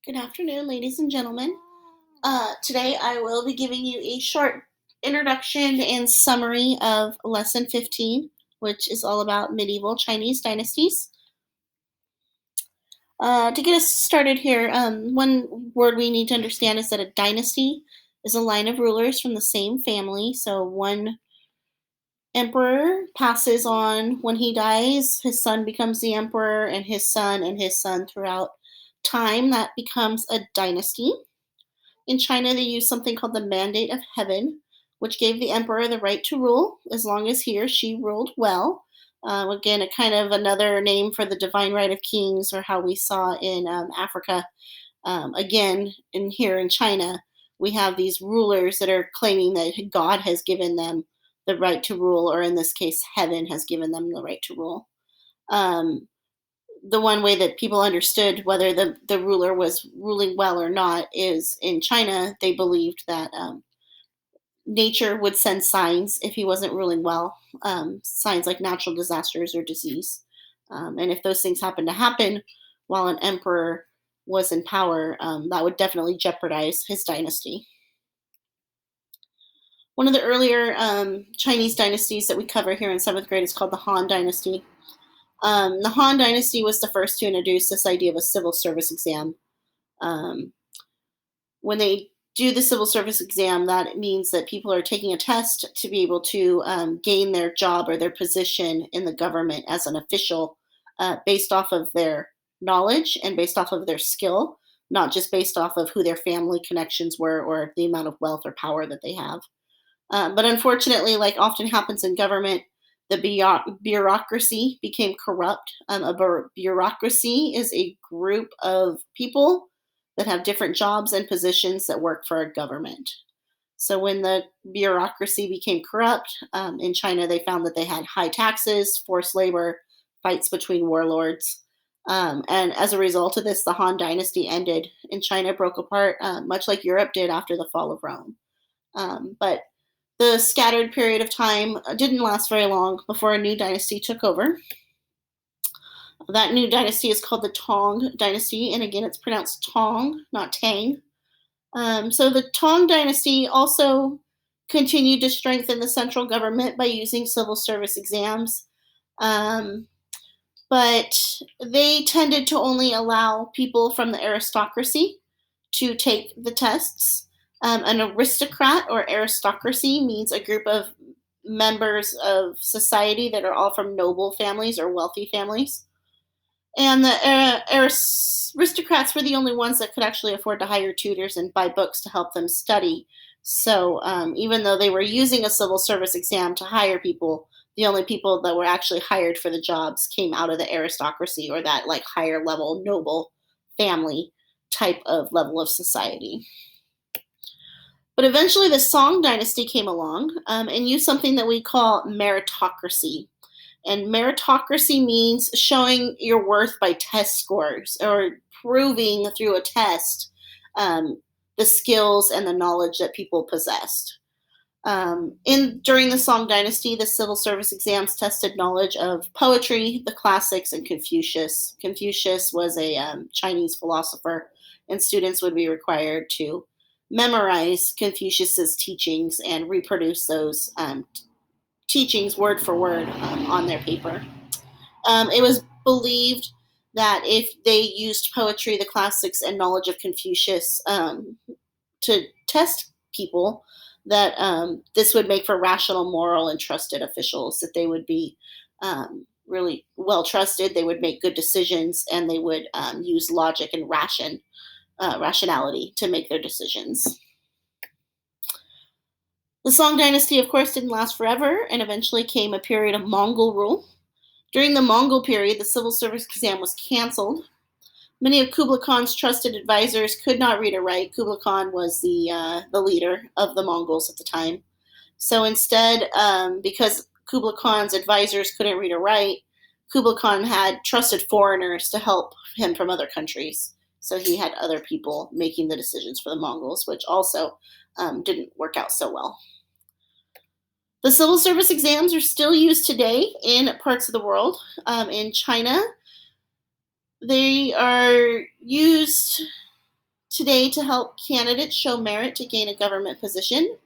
Good afternoon, ladies and gentlemen. Today I will be giving you a short introduction and summary of Lesson 15, which is all about medieval Chinese dynasties. To get us started here, one word we need to understand is that a dynasty is a line of rulers from the same family. So one emperor passes on when he dies, his son becomes the emperor, and his son throughout time. That becomes a dynasty. In China, they used something called the Mandate of Heaven, which gave the emperor the right to rule as long as he or she ruled well. Again, a kind of another name for the divine right of kings, or how we saw in Africa. Again, in here in China, we have these rulers that are claiming that God has given them the right to rule, or in this case, heaven has given them the right to rule. Um, the one way that people understood whether the ruler was ruling well or not is in China, they believed that nature would send signs if he wasn't ruling well, signs like natural disasters or disease. And if those things happened to happen while an emperor was in power, that would definitely jeopardize his dynasty. One of the earlier Chinese dynasties that we cover here in seventh grade is called the Han Dynasty. The Han Dynasty was the first to introduce this idea of a civil service exam. Um, when they do the civil service exam, that means that people are taking a test to be able to gain their job or their position in the government as an official based off of their knowledge and based off of their skill, not just based off of who their family connections were or the amount of wealth or power that they have. But unfortunately, like often happens in government, the bureaucracy became corrupt. Bureaucracy is a group of people that have different jobs and positions that work for a government. So when the bureaucracy became corrupt in China, they found that they had high taxes, forced labor, fights between warlords. And as a result of this, the Han Dynasty ended and China broke apart, much like Europe did after the fall of Rome. But the scattered period of time didn't last very long before a new dynasty took over. That new dynasty is called the Tang Dynasty, and again, it's pronounced Tong, not Tang. So the Tang Dynasty also continued to strengthen the central government by using civil service exams, um, but they tended to only allow people from the aristocracy to take the tests. An aristocrat or aristocracy means a group of members of society that are all from noble families or wealthy families. And the aristocrats were the only ones that could actually afford to hire tutors and buy books to help them study. So even though they were using a civil service exam to hire people, the only people that were actually hired for the jobs came out of the aristocracy or that like higher level noble family type of level of society. But eventually, the Song Dynasty came along and used something that we call meritocracy. And meritocracy means showing your worth by test scores or proving through a test the skills and the knowledge that people possessed. In during the Song Dynasty, the civil service exams tested knowledge of poetry, the classics, and Confucius. Confucius was a Chinese philosopher, and students would be required to memorize Confucius's teachings and reproduce those teachings word for word on their paper. It was believed that if they used poetry, the classics, and knowledge of Confucius to test people, that this would make for rational, moral, and trusted officials, that they would be really well trusted, they would make good decisions, and they would use logic and rationality to make their decisions. The Song Dynasty, of course, didn't last forever, and eventually came a period of Mongol rule. During the Mongol period, the civil service exam was canceled. Many of Kublai Khan's trusted advisors could not read or write. Kublai Khan was the leader of the Mongols at the time. So instead, because Kublai Khan's advisors couldn't read or write, Kublai Khan had trusted foreigners to help him from other countries. So he had other people making the decisions for the Mongols, which also didn't work out so well. The civil service exams are still used today in parts of the world. In China, they are used today to help candidates show merit to gain a government position.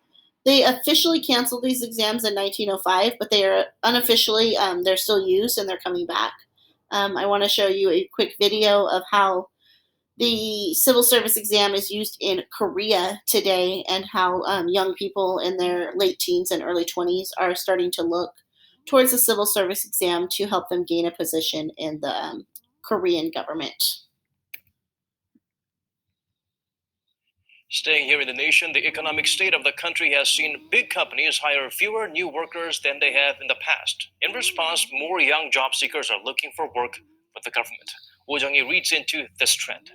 They officially canceled these exams in 1905, but they are unofficially, they're still used and they're coming back. I want to show you a quick video of how the civil service exam is used in Korea today and how young people in their late teens and early 20s are starting to look towards the civil service exam to help them gain a position in the Korean government. Staying here in the nation, the economic state of the country has seen big companies hire fewer new workers than they have in the past. In response, more young job seekers are looking for work with the government. Woo Jung-hee reads into this trend.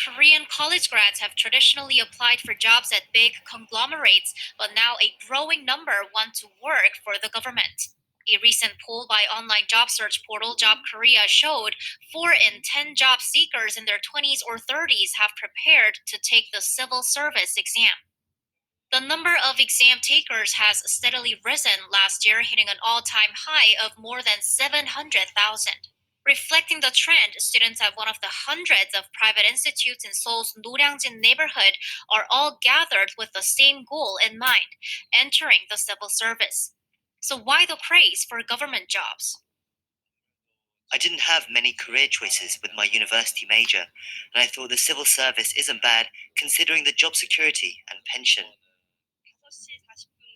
Korean college grads have traditionally applied for jobs at big conglomerates, but now a growing number want to work for the government. A recent poll by online job search portal Job Korea showed 4 in 10 job seekers in their 20s or 30s have prepared to take the civil service exam. The number of exam takers has steadily risen last year, hitting an all-time high of more than 700,000. Reflecting the trend, students at one of the hundreds of private institutes in Seoul's Noryangjin neighborhood are all gathered with the same goal in mind, entering the civil service. So why the craze for government jobs? I didn't have many career choices with my university major, and I thought the civil service isn't bad considering the job security and pension.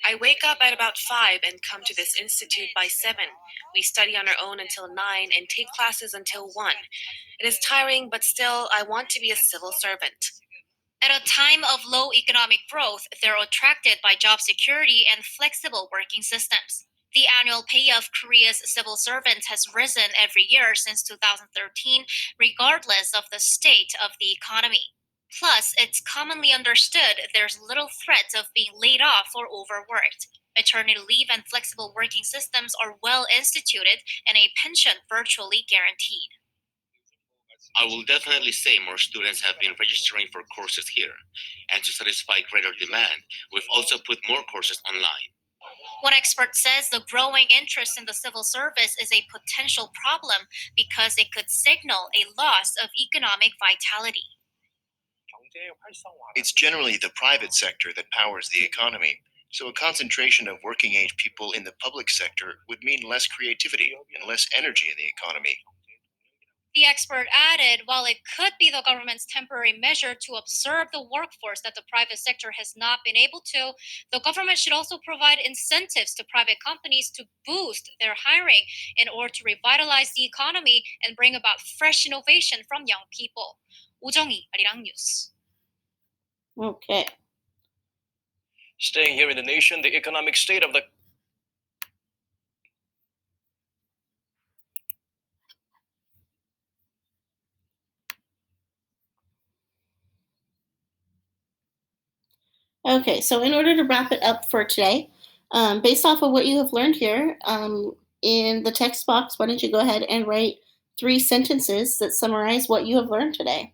I wake up at about 5 and come to this institute by 7. We study on our own until 9 and take classes until 1. It is tiring, but still, I want to be a civil servant. At a time of low economic growth, they're attracted by job security and flexible working systems. The annual pay of Korea's civil servants has risen every year since 2013, regardless of the state of the economy. Plus, it's commonly understood there's little threat of being laid off or overworked. Maternity leave and flexible working systems are well instituted and a pension virtually guaranteed. I will definitely say more students have been registering for courses here, and to satisfy greater demand, we've also put more courses online. One expert says the growing interest in the civil service is a potential problem because it could signal a loss of economic vitality. It's generally the private sector that powers the economy, so a concentration of working-age people in the public sector would mean less creativity and less energy in the economy. The expert added, while it could be the government's temporary measure to observe the workforce that the private sector has not been able to, the government should also provide incentives to private companies to boost their hiring in order to revitalize the economy and bring about fresh innovation from young people. Woo Jung-hee, Arirang News. Okay. Staying here in the nation, the economic state of the Okay, so in order to wrap it up for today, based off of what you have learned here, in the text box, why don't you go ahead and write 3 sentences that summarize what you have learned today?